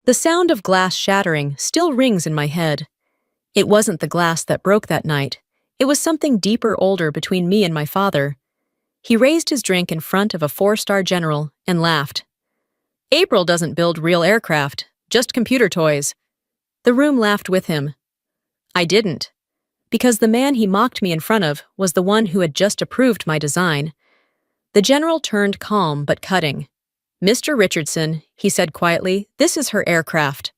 The sound of glass shattering still rings in my head. It wasn't the glass that broke that night. It was something deeper, older between me and my father. He raised his drink in front of a four-star general and laughed. April doesn't build real aircraft, just computer toys. The room laughed with him. I didn't. Because the man he mocked me in front of was the one who had just approved my design. The general turned calm but cutting. "Mr. Richardson," he said quietly, "this is her aircraft."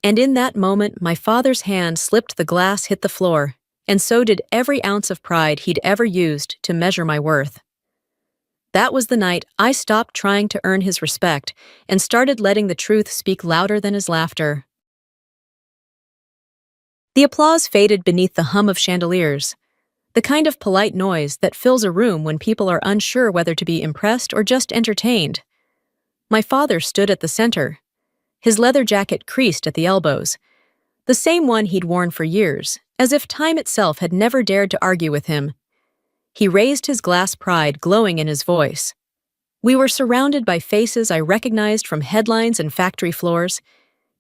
And in that moment, my father's hand slipped, the glass hit the floor, and so did every ounce of pride he'd ever used to measure my worth. That was the night I stopped trying to earn his respect and started letting the truth speak louder than his laughter. The applause faded beneath the hum of chandeliers, the kind of polite noise that fills a room when people are unsure whether to be impressed or just entertained. My father stood at the center, his leather jacket creased at the elbows, the same one he'd worn for years, as if time itself had never dared to argue with him. He raised his glass, pride glowing in his voice. We were surrounded by faces I recognized from headlines and factory floors.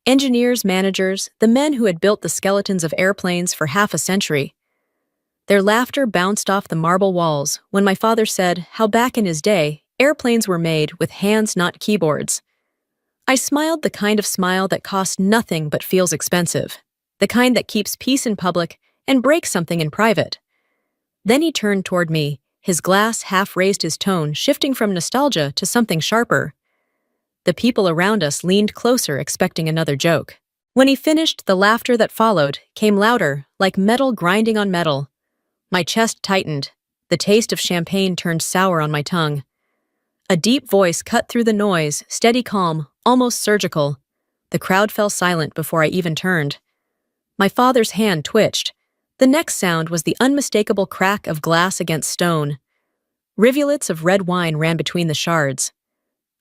Engineers, managers, the men who had built the skeletons of airplanes for half a century. Their laughter bounced off the marble walls when my father said how back in his day, airplanes were made with hands, not keyboards. I smiled, the kind of smile that costs nothing but feels expensive, the kind that keeps peace in public and breaks something in private. Then he turned toward me, his glass half raised, his tone shifting from nostalgia to something sharper. The people around us leaned closer, expecting another joke. When he finished, the laughter that followed came louder, like metal grinding on metal. My chest tightened. The taste of champagne turned sour on my tongue. A deep voice cut through the noise, steady, calm, almost surgical. The crowd fell silent before I even turned. My father's hand twitched. The next sound was the unmistakable crack of glass against stone. Rivulets of red wine ran between the shards.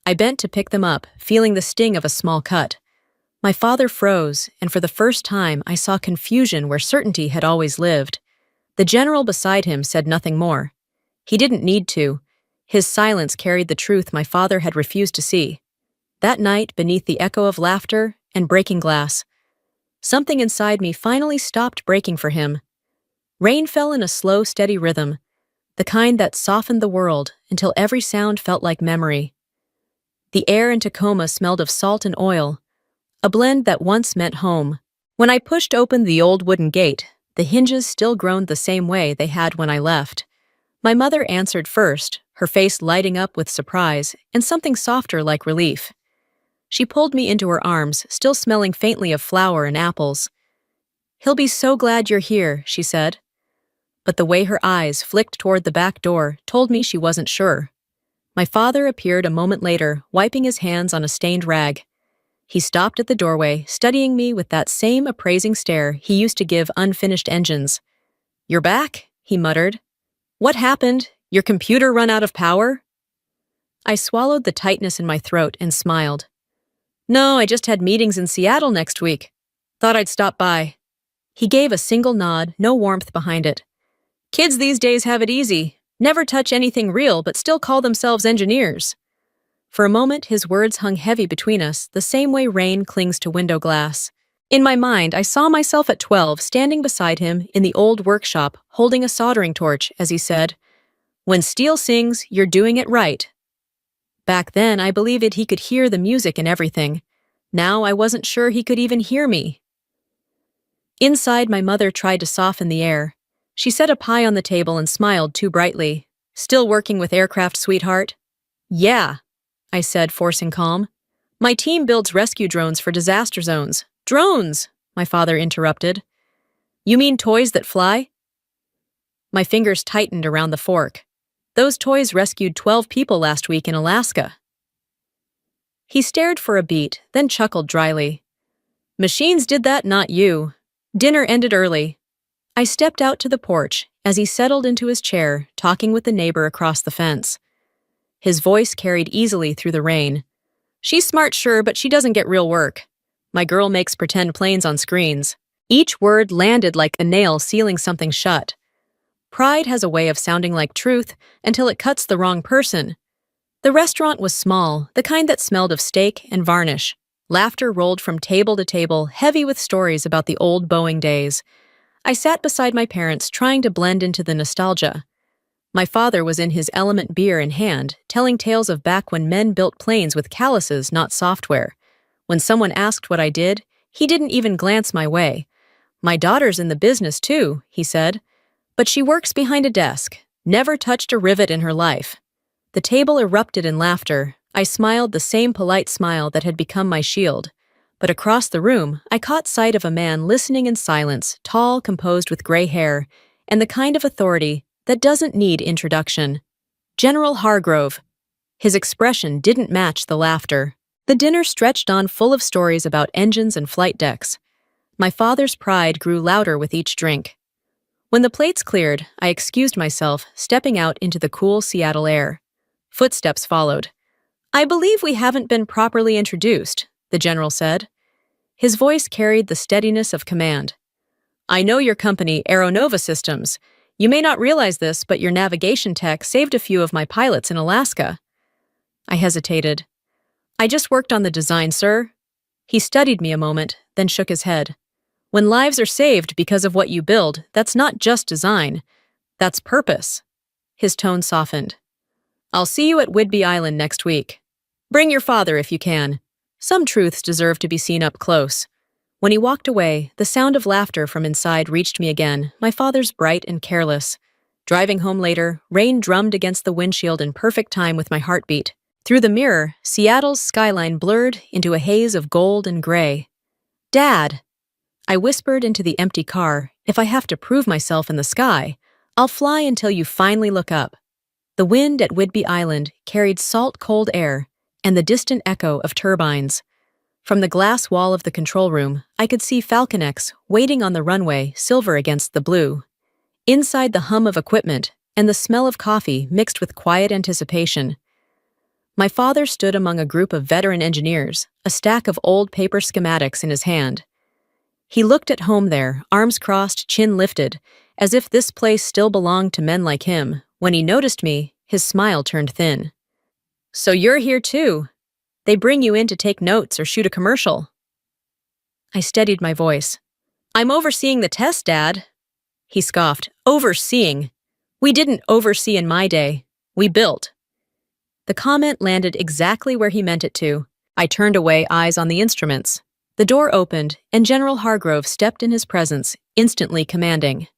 I bent to pick them up, feeling the sting of a small cut. My father froze, and for the first time I saw confusion where certainty had always lived. The general beside him said nothing more. He didn't need to. His silence carried the truth my father had refused to see. That night, beneath the echo of laughter and breaking glass, something inside me finally stopped breaking for him. Rain fell in a slow, steady rhythm, the kind that softened the world until every sound felt like memory. The air in Tacoma smelled of salt and oil, a blend that once meant home. When I pushed open the old wooden gate, the hinges still groaned the same way they had when I left. My mother answered first, her face lighting up with surprise and something softer like relief. She pulled me into her arms, still smelling faintly of flour and apples. "He'll be so glad you're here," she said. But the way her eyes flicked toward the back door told me she wasn't sure. My father appeared a moment later, wiping his hands on a stained rag. He stopped at the doorway, studying me with that same appraising stare he used to give unfinished engines. "You're back," he muttered. "What happened? Your computer run out of power?" I swallowed the tightness in my throat and smiled. "No, I just had meetings in Seattle next week. Thought I'd stop by." He gave a single nod, no warmth behind it. "Kids these days have it easy. Never touch anything real but still call themselves engineers." For a moment, his words hung heavy between us, the same way rain clings to window glass. In my mind, I saw myself at 12 standing beside him in the old workshop, holding a soldering torch, as he said, "When steel sings, you're doing it right." Back then, I believed he could hear the music and everything. Now I wasn't sure he could even hear me. Inside, my mother tried to soften the air. She set a pie on the table and smiled too brightly. "Still working with aircraft, sweetheart?" "Yeah," I said, forcing calm. "My team builds rescue drones for disaster zones." "Drones," my father interrupted. "You mean toys that fly?" My fingers tightened around the fork. "Those toys rescued 12 people last week in Alaska." He stared for a beat, then chuckled dryly. "Machines did that, not you. Dinner ended early." I stepped out to the porch as he settled into his chair, talking with the neighbor across the fence. His voice carried easily through the rain. "She's smart, sure, but she doesn't get real work. My girl makes pretend planes on screens." Each word landed like a nail sealing something shut. Pride has a way of sounding like truth until it cuts the wrong person. The restaurant was small, the kind that smelled of steak and varnish. Laughter rolled from table to table, heavy with stories about the old Boeing days. I sat beside my parents, trying to blend into the nostalgia. My father was in his element, beer in hand, telling tales of back when men built planes with calluses, not software. When someone asked what I did, he didn't even glance my way. "My daughter's in the business too," he said. "But she works behind a desk, never touched a rivet in her life." The table erupted in laughter. I smiled the same polite smile that had become my shield. But across the room, I caught sight of a man listening in silence, tall, composed with gray hair, and the kind of authority that doesn't need introduction. General Hargrove. His expression didn't match the laughter. The dinner stretched on, full of stories about engines and flight decks. My father's pride grew louder with each drink. When the plates cleared, I excused myself, stepping out into the cool Seattle air. Footsteps followed. "I believe we haven't been properly introduced," the general said. His voice carried the steadiness of command. "I know your company, Aeronova Systems. You may not realize this, but your navigation tech saved a few of my pilots in Alaska." I hesitated. "I just worked on the design, sir." He studied me a moment, then shook his head. "When lives are saved because of what you build, that's not just design. That's purpose." His tone softened. "I'll see you at Whidbey Island next week. Bring your father if you can. Some truths deserve to be seen up close." When he walked away, the sound of laughter from inside reached me again, my father's bright and careless. Driving home later, rain drummed against the windshield in perfect time with my heartbeat. Through the mirror, Seattle's skyline blurred into a haze of gold and gray. "Dad," I whispered into the empty car, "if I have to prove myself in the sky, I'll fly until you finally look up." The wind at Whidbey Island carried salt, cold air and the distant echo of turbines. From the glass wall of the control room, I could see Falcon X waiting on the runway, silver against the blue. Inside, the hum of equipment and the smell of coffee mixed with quiet anticipation. My father stood among a group of veteran engineers, a stack of old paper schematics in his hand. He looked at home there, arms crossed, chin lifted, as if this place still belonged to men like him. When he noticed me, his smile turned thin. "So you're here too? They bring you in to take notes or shoot a commercial?" I steadied my voice. "I'm overseeing the test, Dad." He scoffed. "Overseeing? We didn't oversee in my day. We built." The comment landed exactly where he meant it to. I turned away, eyes on the instruments. The door opened, and General Hargrove stepped in his presence, instantly commanding.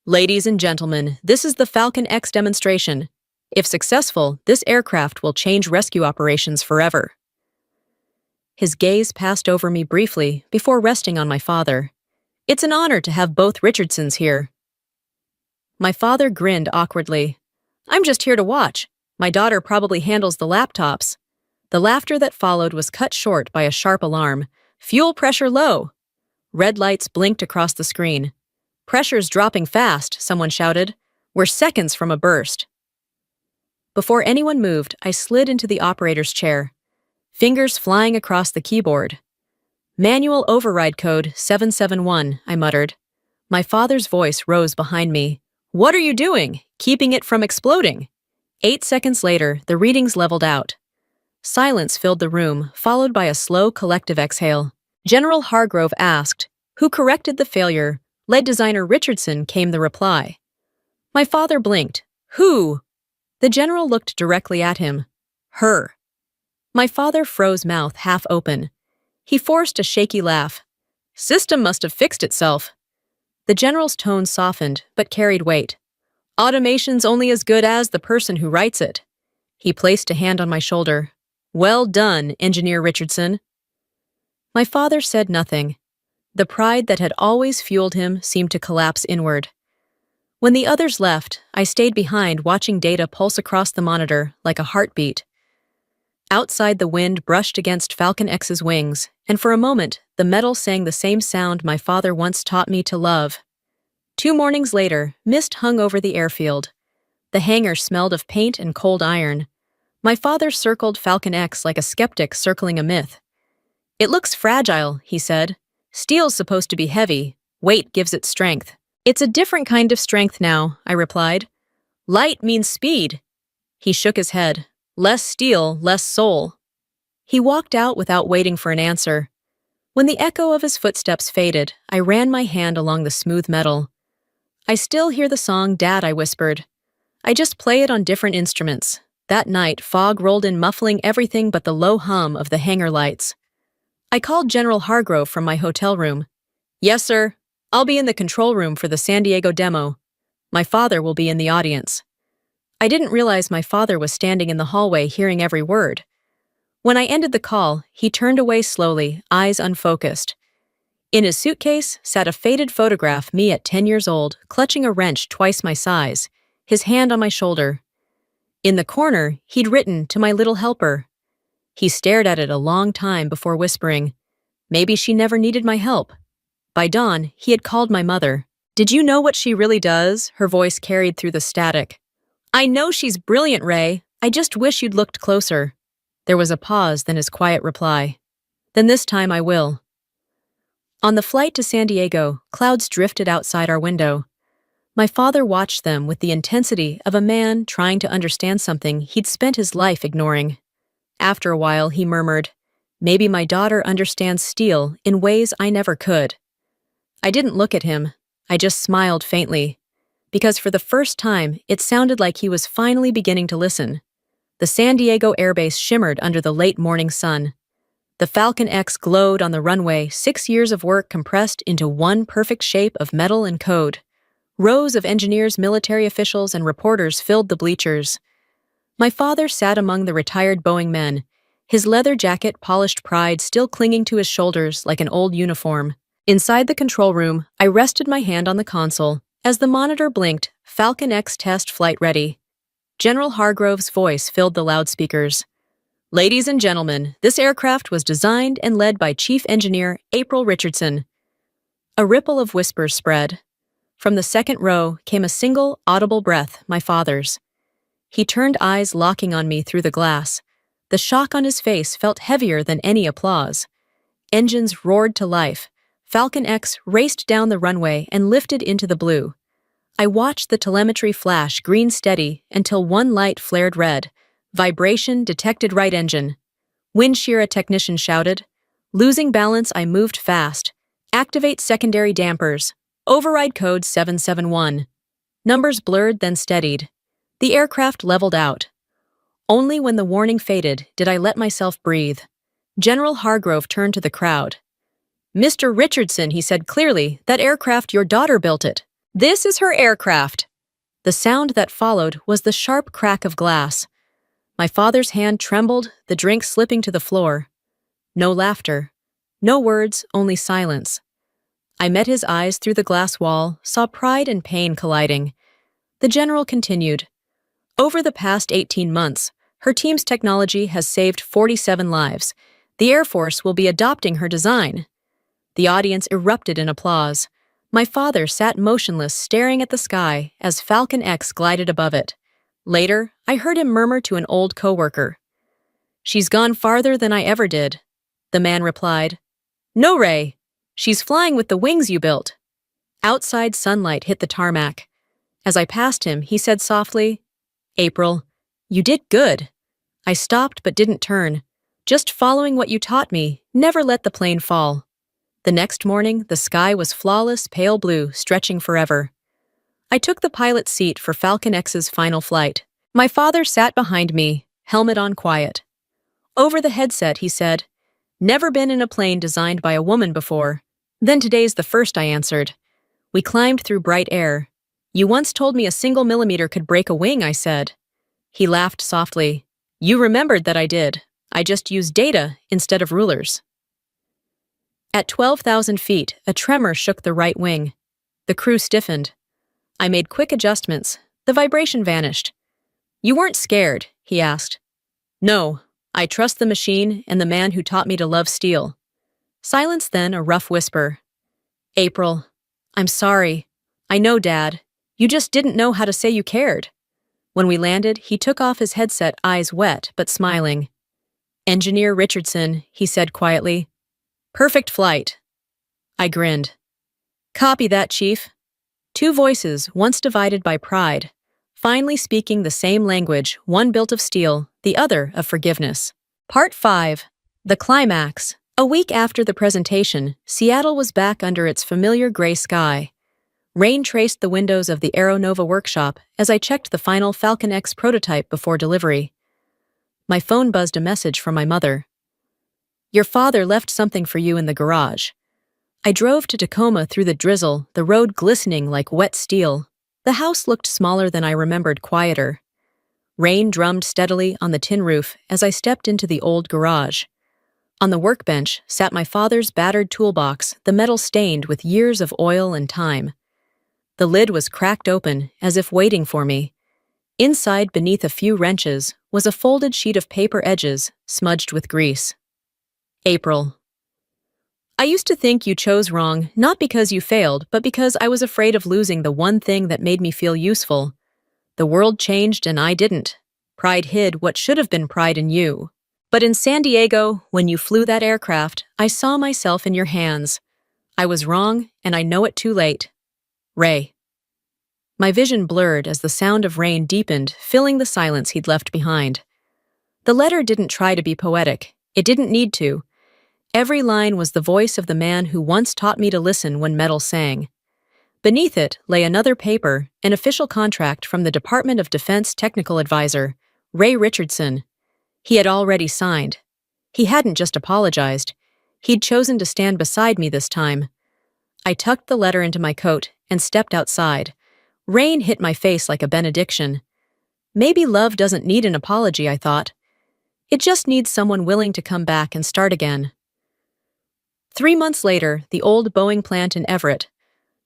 "Ladies and gentlemen, this is the Falcon X demonstration. If successful, this aircraft will change rescue operations forever." His gaze passed over me briefly before resting on my father. "It's an honor to have both Richardsons here." My father grinned awkwardly. "I'm just here to watch. My daughter probably handles the laptops." The laughter that followed was cut short by a sharp alarm. "Fuel pressure low." Red lights blinked across the screen. "Pressure's dropping fast," someone shouted. "We're seconds from a burst." Before anyone moved, I slid into the operator's chair, fingers flying across the keyboard. "Manual override code 771, I muttered. My father's voice rose behind me. "What are you doing? Keeping it from exploding?" 8 seconds later, the readings leveled out. Silence filled the room, followed by a slow collective exhale. General Hargrove asked, "Who corrected the failure?" Lead designer Richardson, came the reply. My father blinked. "Who?" The general looked directly at him. "Her." My father froze, mouth half open. He forced a shaky laugh. "System must have fixed itself." The general's tone softened, but carried weight. "Automation's only as good as the person who writes it." He placed a hand on my shoulder. "Well done, Engineer Richardson." My father said nothing. The pride that had always fueled him seemed to collapse inward. When the others left, I stayed behind, watching data pulse across the monitor like a heartbeat. Outside, the wind brushed against Falcon X's wings, and for a moment, the metal sang the same sound my father once taught me to love. 2 mornings later, mist hung over the airfield. The hangar smelled of paint and cold iron. My father circled Falcon X like a skeptic circling a myth. "It looks fragile," he said. "Steel's supposed to be heavy. Weight gives it strength." "It's a different kind of strength now," I replied. "Light means speed." He shook his head. "Less steel, less soul." He walked out without waiting for an answer. When the echo of his footsteps faded, I ran my hand along the smooth metal. "I still hear the song, Dad," I whispered. "I just play it on different instruments." That night, fog rolled in, muffling everything but the low hum of the hangar lights. I called General Hargrove from my hotel room. "Yes, sir. I'll be in the control room for the San Diego demo. My father will be in the audience." I didn't realize my father was standing in the hallway hearing every word. When I ended the call, he turned away slowly, eyes unfocused. In his suitcase sat a faded photograph, me at 10 years old, clutching a wrench twice my size, his hand on my shoulder. In the corner, he'd written, "To my little helper." He stared at it a long time before whispering, "Maybe she never needed my help." By dawn, he had called my mother. "Did you know what she really does?" Her voice carried through the static. "I know she's brilliant, Ray. I just wish you'd looked closer." There was a pause, then his quiet reply. "Then this time I will." On the flight to San Diego, clouds drifted outside our window. My father watched them with the intensity of a man trying to understand something he'd spent his life ignoring. After a while, he murmured, "Maybe my daughter understands steel in ways I never could." I didn't look at him. I just smiled faintly, because for the first time, it sounded like he was finally beginning to listen. The San Diego airbase shimmered under the late morning sun. The Falcon X glowed on the runway, 6 years of work compressed into one perfect shape of metal and code. Rows of engineers, military officials, and reporters filled the bleachers. My father sat among the retired Boeing men, his leather jacket, polished pride still clinging to his shoulders like an old uniform. Inside the control room, I rested my hand on the console. As the monitor blinked, "Falcon X test flight ready." General Hargrove's voice filled the loudspeakers. "Ladies and gentlemen, this aircraft was designed and led by Chief Engineer April Richardson." A ripple of whispers spread. From the second row came a single, audible breath, my father's. He turned, eyes locking on me through the glass. The shock on his face felt heavier than any applause. Engines roared to life. Falcon X raced down the runway and lifted into the blue. I watched the telemetry flash green steady until one light flared red. Vibration detected, right engine. "Wind shear," a technician shouted. Losing balance, I moved fast. "Activate secondary dampers. Override code 771. Numbers blurred, then steadied. The aircraft leveled out. Only when the warning faded did I let myself breathe. General Hargrove turned to the crowd. "Mr. Richardson," he said clearly, "that aircraft, your daughter built it. This is her aircraft." The sound that followed was the sharp crack of glass. My father's hand trembled, the drink slipping to the floor. No laughter. No words, only silence. I met his eyes through the glass wall, saw pride and pain colliding. The general continued. "Over the past 18 months, her team's technology has saved 47 lives. The Air Force will be adopting her design." The audience erupted in applause. My father sat motionless, staring at the sky as Falcon X glided above it. Later, I heard him murmur to an old coworker, "She's gone farther than I ever did." The man replied, "No, Ray. She's flying with the wings you built." Outside sunlight hit the tarmac. As I passed him, he said softly, "April, you did good." I stopped but didn't turn. "Just following what you taught me, never let the plane fall." The next morning, the sky was flawless, pale blue, stretching forever. I took the pilot's seat for Falcon X's final flight. My father sat behind me, helmet on, quiet. Over the headset, he said, "Never been in a plane designed by a woman before." "Then today's the first," I answered. We climbed through bright air. "You once told me a single millimeter could break a wing," I said. He laughed softly. "You remembered that I did. I just used data instead of rulers." At 12,000 feet, a tremor shook the right wing. The crew stiffened. I made quick adjustments. The vibration vanished. "You weren't scared?" he asked. "No, I trust the machine and the man who taught me to love steel." Silence, then a rough whisper. "April, I'm sorry. I know, Dad. You just didn't know how to say you cared." When we landed, he took off his headset, eyes wet but smiling. "Engineer Richardson," he said quietly. "Perfect flight." I grinned. "Copy that, Chief." Two voices, once divided by pride, finally speaking the same language, one built of steel, the other of forgiveness. Part 5. The climax. A week after the presentation, Seattle was back under its familiar gray sky. Rain traced the windows of the Aeronova workshop as I checked the final Falcon X prototype before delivery. My phone buzzed a message from my mother. "Your father left something for you in the garage." I drove to Tacoma through the drizzle, the road glistening like wet steel. The house looked smaller than I remembered, quieter. Rain drummed steadily on the tin roof as I stepped into the old garage. On the workbench sat my father's battered toolbox, the metal stained with years of oil and time. The lid was cracked open, as if waiting for me. Inside, beneath a few wrenches, was a folded sheet of paper edges, smudged with grease. April. I used to think you chose wrong, not because you failed, but because I was afraid of losing the one thing that made me feel useful. The world changed and I didn't. Pride hid what should have been pride in you. But in San Diego, when you flew that aircraft, I saw myself in your hands. I was wrong, and I know it too late. Ray. My vision blurred as the sound of rain deepened, filling the silence he'd left behind. The letter didn't try to be poetic. It didn't need to. Every line was the voice of the man who once taught me to listen when metal sang. Beneath it lay another paper, an official contract from the Department of Defense Technical Advisor, Ray Richardson. He had already signed. He hadn't just apologized. He'd chosen to stand beside me this time. I tucked the letter into my coat and stepped outside. Rain hit my face like a benediction. Maybe love doesn't need an apology, I thought. It just needs someone willing to come back and start again. 3 months later, the old Boeing plant in Everett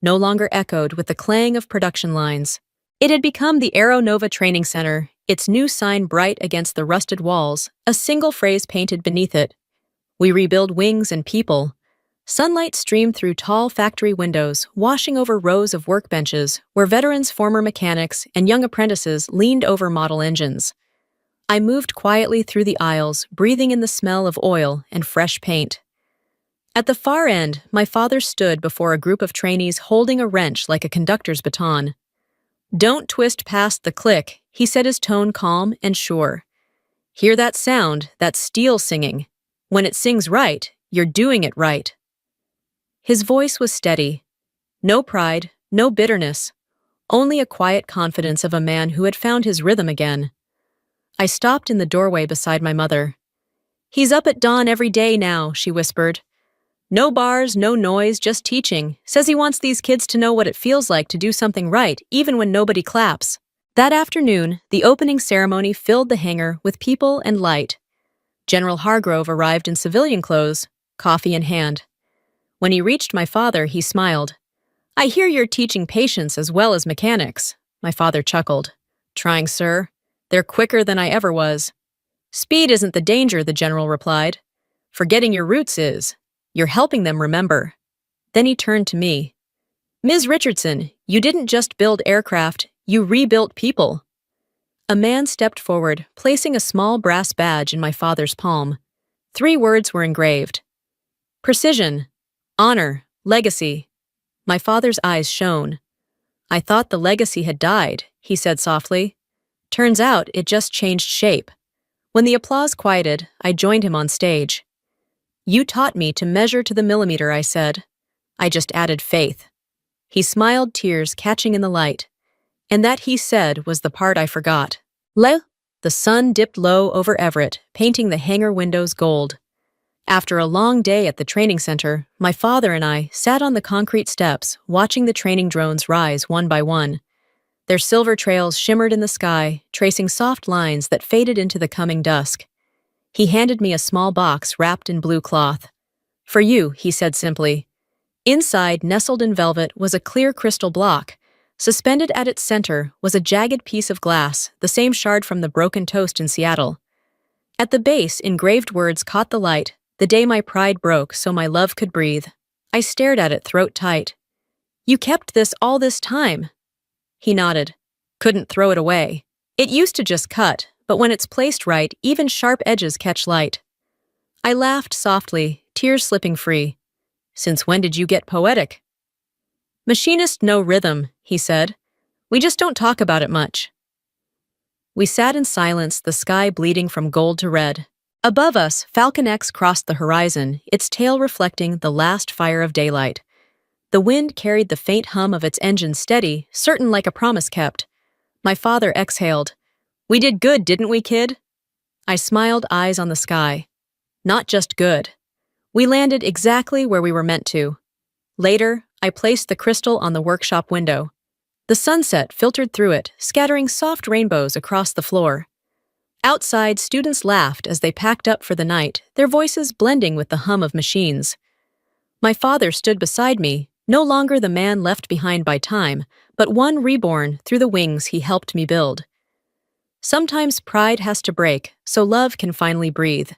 no longer echoed with the clang of production lines. It had become the Aeronova Training Center, its new sign bright against the rusted walls, a single phrase painted beneath it. We rebuild wings and people. Sunlight streamed through tall factory windows, washing over rows of workbenches where veterans, former mechanics, and young apprentices leaned over model engines. I moved quietly through the aisles, breathing in the smell of oil and fresh paint. At the far end, my father stood before a group of trainees holding a wrench like a conductor's baton. "Don't twist past the click," he said, his tone calm and sure. "Hear that sound, that steel singing. When it sings right, you're doing it right." His voice was steady. No pride, no bitterness, only a quiet confidence of a man who had found his rhythm again. I stopped in the doorway beside my mother. "He's up at dawn every day now," she whispered. "No bars, no noise, just teaching. Says he wants these kids to know what it feels like to do something right, even when nobody claps." That afternoon, the opening ceremony filled the hangar with people and light. General Hargrove arrived in civilian clothes, coffee in hand. When he reached my father, he smiled. "I hear you're teaching patience as well as mechanics." My father chuckled. "Trying, sir. They're quicker than I ever was." "Speed isn't the danger," the general replied. "Forgetting your roots is. You're helping them remember." Then he turned to me. "Ms. Richardson, you didn't just build aircraft, you rebuilt people." A man stepped forward, placing a small brass badge in my father's palm. 3 words were engraved. Precision, honor, legacy. My father's eyes shone. "I thought the legacy had died," he said softly. "Turns out it just changed shape." When the applause quieted, I joined him on stage. "You taught me to measure to the millimeter," I said. "I just added faith." He smiled, tears catching in the light. And that "he said" was the part I forgot. The sun dipped low over Everett, painting the hangar windows gold. After a long day at the training center, my father and I sat on the concrete steps, watching the training drones rise one by one. Their silver trails shimmered in the sky, tracing soft lines that faded into the coming dusk. He handed me a small box wrapped in blue cloth. "For you," he said simply. Inside, nestled in velvet, was a clear crystal block. Suspended at its center was a jagged piece of glass, the same shard from the broken toast in Seattle. At the base, engraved words caught the light, "The day my pride broke so my love could breathe." I stared at it, throat tight. "You kept this all this time?" He nodded. "Couldn't throw it away. It used to just cut, but when it's placed right, even sharp edges catch light." I laughed softly, tears slipping free. "Since when did you get poetic?" "Machinist no rhythm," he said. "We just don't talk about it much." We sat in silence, the sky bleeding from gold to red. Above us, Falcon X crossed the horizon, its tail reflecting the last fire of daylight. The wind carried the faint hum of its engine steady, certain like a promise kept. My father exhaled. "We did good, didn't we, kid?" I smiled, eyes on the sky. Not just good. We landed exactly where we were meant to. Later, I placed the crystal on the workshop window. The sunset filtered through it, scattering soft rainbows across the floor. Outside, students laughed as they packed up for the night, their voices blending with the hum of machines. My father stood beside me, no longer the man left behind by time, but one reborn through the wings he helped me build. Sometimes pride has to break, so love can finally breathe.